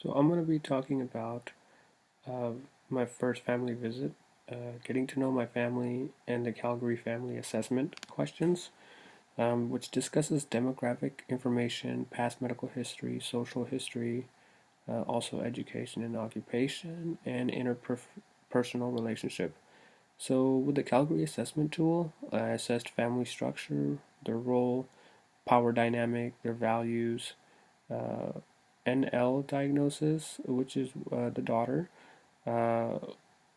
So I'm going to be talking about uh, my first family visit, getting to know my family, and the Calgary Family Assessment questions, which discusses demographic information, past medical history, social history, also education and occupation, and interpersonal relationship. So with the Calgary Assessment tool, I assessed family structure, their role, power dynamic, their values, uh, NL diagnosis, which is the daughter. Uh,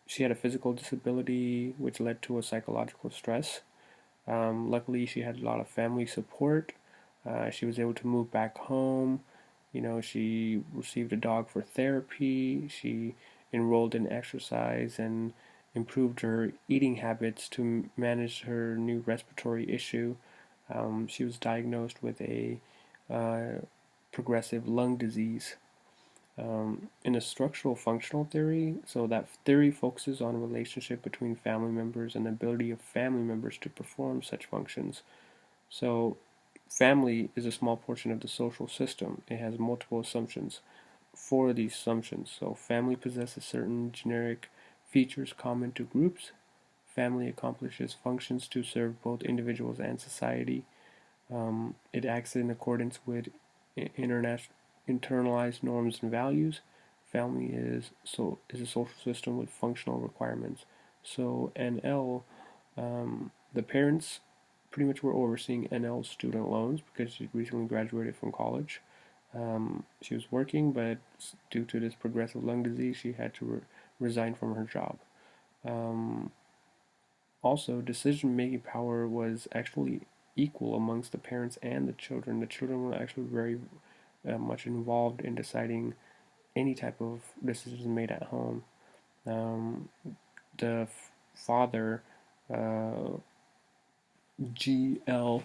she had a physical disability, which led to a psychological stress. Luckily, she had a lot of family support. She was able to move back home. She received a dog for therapy. She enrolled in exercise and improved her eating habits to manage her new respiratory issue. She was diagnosed with a uh, progressive lung disease. In a structural functional theory, so that theory focuses on relationship between family members and the ability of family members to perform such functions. So, family is a small portion of the social system. It has multiple assumptions. Four of these assumptions. So, family possesses certain generic features common to groups. Family accomplishes functions to serve both individuals and society. It acts in accordance with international internalized norms and values. Family is a social system with functional requirements. So NL, the parents pretty much were overseeing NL's student loans because she recently graduated from college. She was working, but due to this progressive lung disease, she had to resign from her job. Um, Also, decision-making power was actually equal amongst the parents and the children. The children were actually very much involved in deciding any type of decisions made at home. Um, the father, uh, GL,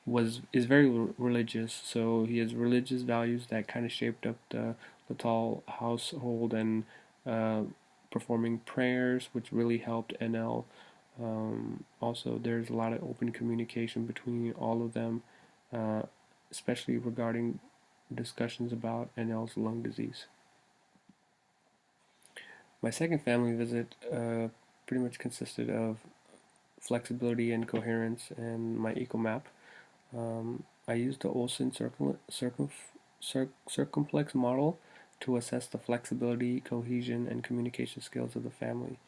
was is very religious, so he has religious values that kind of shaped up the Latal household and uh, performing prayers, which really helped NL. Also, there's a lot of open communication between all of them, uh, especially regarding discussions about NL's lung disease. My second family visit pretty much consisted of flexibility and coherence and my EcoMap. I used the Olson circumplex model to assess the flexibility, cohesion, and communication skills of the family.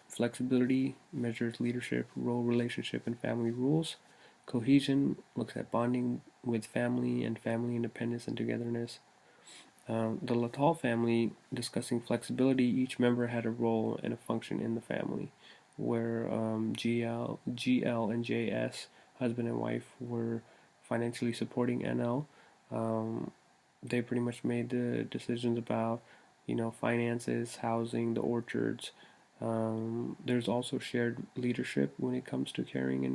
Flexibility measures leadership, role relationship, and family rules. Cohesion looks at bonding with family and family independence and togetherness. The Latal family, discussing flexibility, each member had a role and a function in the family, where GL, and JS, husband and wife, were financially supporting NL. Um, they pretty much made the decisions about, finances, housing, the orchards. There's also shared leadership when it comes to caring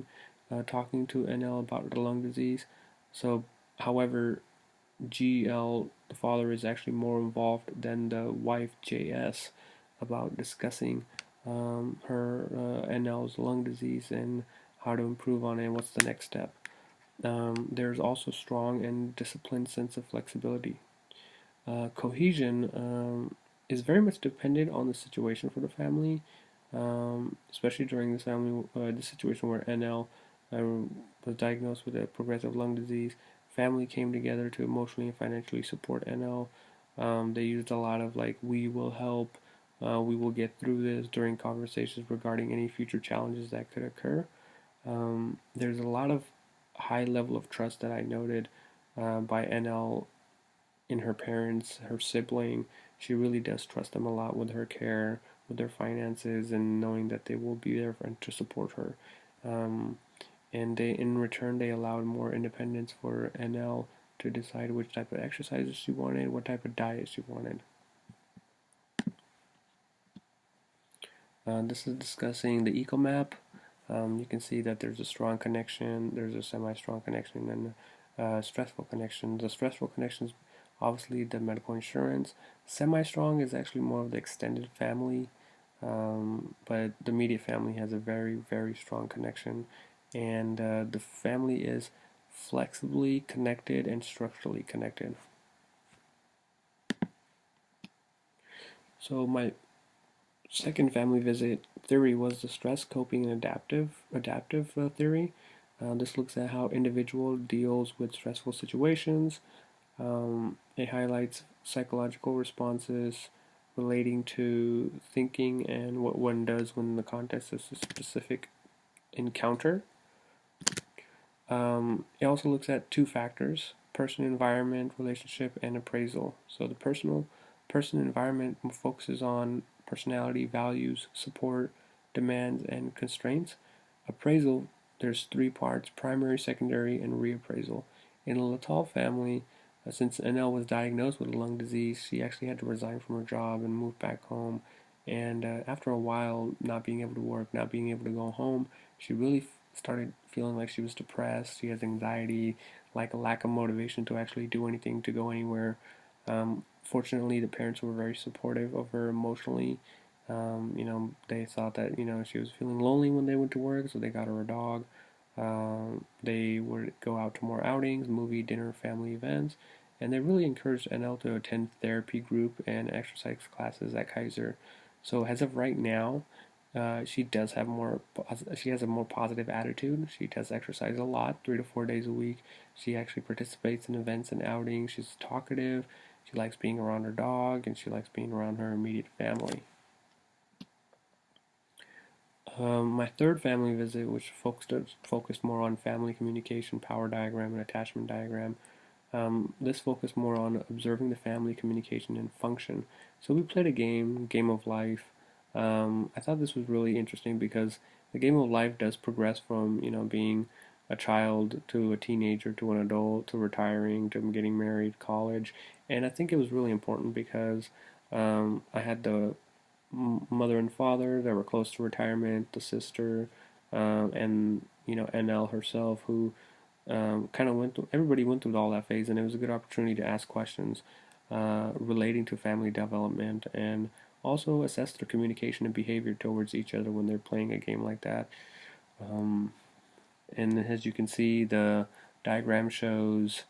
and talking to NL about the lung disease. So, however, GL, the father, is actually more involved than the wife, JS, about discussing her NL's lung disease and how to improve on it and what's the next step. There's also strong and disciplined sense of flexibility. Cohesion is very much dependent on the situation for the family, especially during the situation where NL was diagnosed with a progressive lung disease. Family came together to emotionally and financially support NL. They used a lot of like, we will help, we will get through this during conversations regarding any future challenges that could occur. There's a lot of high level of trust that I noted by NL in her parents, her sibling. She really does trust them a lot with her care, with their finances, and knowing that they will be there to support her. Um, and in return, they allowed more independence for NL to decide which type of exercises she wanted, what type of diet she wanted. This is discussing the EcoMap. You can see that there's a strong connection, there's a semi-strong connection, and stressful connection. The stressful connections, obviously, the medical insurance. Semi-strong is actually more of the extended family, but the immediate family has a very, very strong connection, and the family is flexibly connected and structurally connected. So my second family visit theory was the stress coping and adaptive theory. This looks at how individual deals with stressful situations. It highlights psychological responses relating to thinking and what one does when the context is a specific encounter. It also looks at two factors: person, environment, relationship, and appraisal. So the person environment focuses on personality, values, support, demands, and constraints. Appraisal, there's three parts: primary, secondary, and reappraisal. In the Latal family, since NL was diagnosed with lung disease, she actually had to resign from her job and move back home. And after a while, not being able to work, not being able to go home, she really started feeling like she was depressed. She has anxiety, like a lack of motivation to actually do anything, to go anywhere. Fortunately, the parents were very supportive of her emotionally. They thought that she was feeling lonely when they went to work, so they got her a dog. They would go out to more outings, movie, dinner, family events, and they really encouraged NL to attend therapy group and exercise classes at Kaiser. So as of right now, she does have more. She has a more positive attitude. She does exercise a lot, 3 to 4 days a week. She actually participates in events and outings. She's talkative. She likes being around her dog, and she likes being around her immediate family. My third family visit, which focused more on family communication, power diagram, and attachment diagram, this focused more on observing the family communication and function. So we played a Game of Life. I thought this was really interesting because the Game of Life does progress from being a child to a teenager to an adult to retiring to getting married, college, and I think it was really important because I had the mother and father that were close to retirement, the sister, and NL herself, who kind of went through. Everybody went through all that phase, and it was a good opportunity to ask questions relating to family development and also assess their communication and behavior towards each other when they're playing a game like that. Um, and as you can see, the diagram shows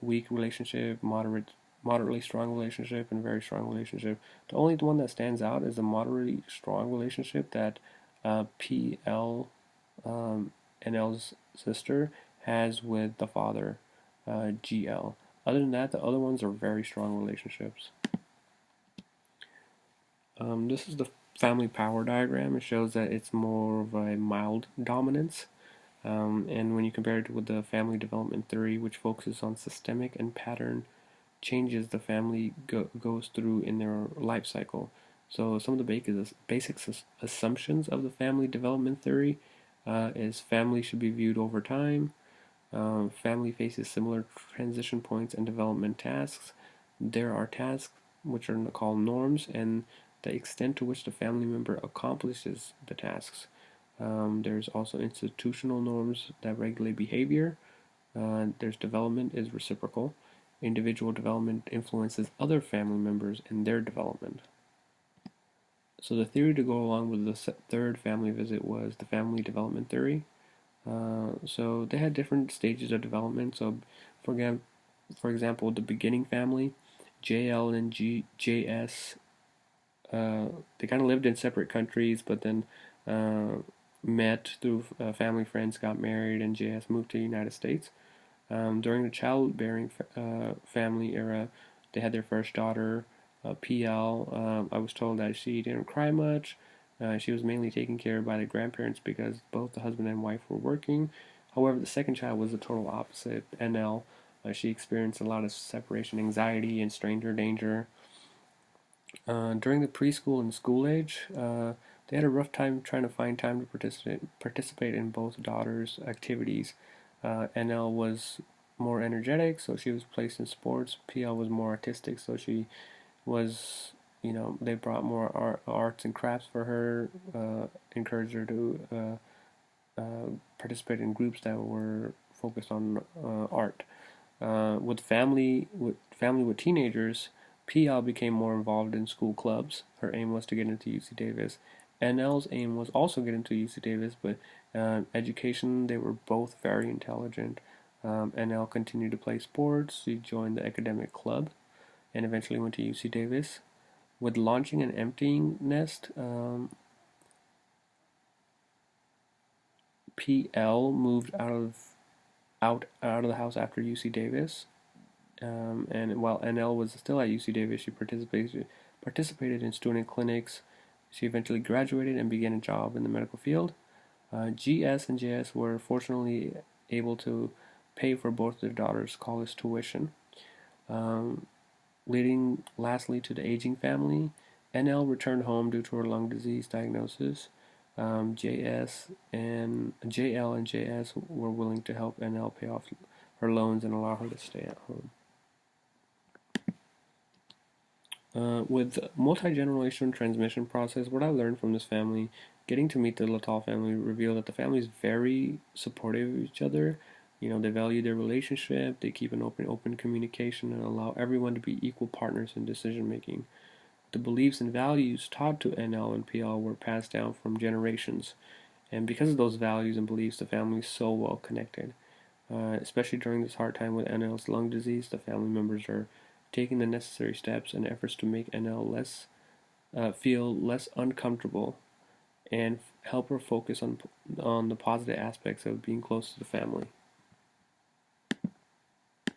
weak relationship, moderately strong relationship, and very strong relationship. The only one that stands out is the moderately strong relationship that PL and L's sister has with the father, GL. Other than that, the other ones are very strong relationships. This is the family power diagram. It shows that it's more of a mild dominance. And when you compare it with the family development theory, which focuses on systemic and pattern changes the family goes through in their life cycle. So some of the basic assumptions of the family development theory is family should be viewed over time. Family faces similar transition points and development tasks. There are tasks which are called norms, and the extent to which the family member accomplishes the tasks. There's also institutional norms that regulate behavior. There's development is reciprocal. Individual development influences other family members in their development. So the theory to go along with the third family visit was the family development theory. So they had different stages of development. So, for example, the beginning family, JL and JS, they kind of lived in separate countries, but then met through family friends, got married, and JS moved to the United States. During the childbearing family era, they had their first daughter, PL. I was told that she didn't cry much. She was mainly taken care of by the grandparents because both the husband and wife were working. However, the second child was the total opposite, NL. She experienced a lot of separation anxiety and stranger danger. During the preschool and school age, they had a rough time trying to find time to participate in both daughters' activities. NL was more energetic, so she was placed in sports. PL was more artistic, so she was, they brought more arts and crafts for her, encouraged her to participate in groups that were focused on art. With family with teenagers, PL became more involved in school clubs. Her aim was to get into UC Davis. NL's aim was also get into UC Davis, but education, they were both very intelligent. NL continued to play sports. She joined the academic club and eventually went to UC Davis. With launching an emptying nest, PL moved out of the house after UC Davis, and while NL was still at UC Davis, she participated in student clinics. She eventually graduated and began a job in the medical field. GS and JS were fortunately able to pay for both their daughters' college tuition. Um, Leading lastly to the aging family. NL returned home due to her lung disease diagnosis. JL and JS were willing to help NL pay off her loans and allow her to stay at home. With multi-generational transmission process, what I learned from this family, getting to meet the Latal family revealed that the family is very supportive of each other. They value their relationship, they keep an open communication, and allow everyone to be equal partners in decision making. The beliefs and values taught to NL and PL were passed down from generations, and because of those values and beliefs, the family is so well connected. Especially during this hard time with NL's lung disease, the family members are taking the necessary steps and efforts to make NL feel less uncomfortable and help her focus on the positive aspects of being close to the family.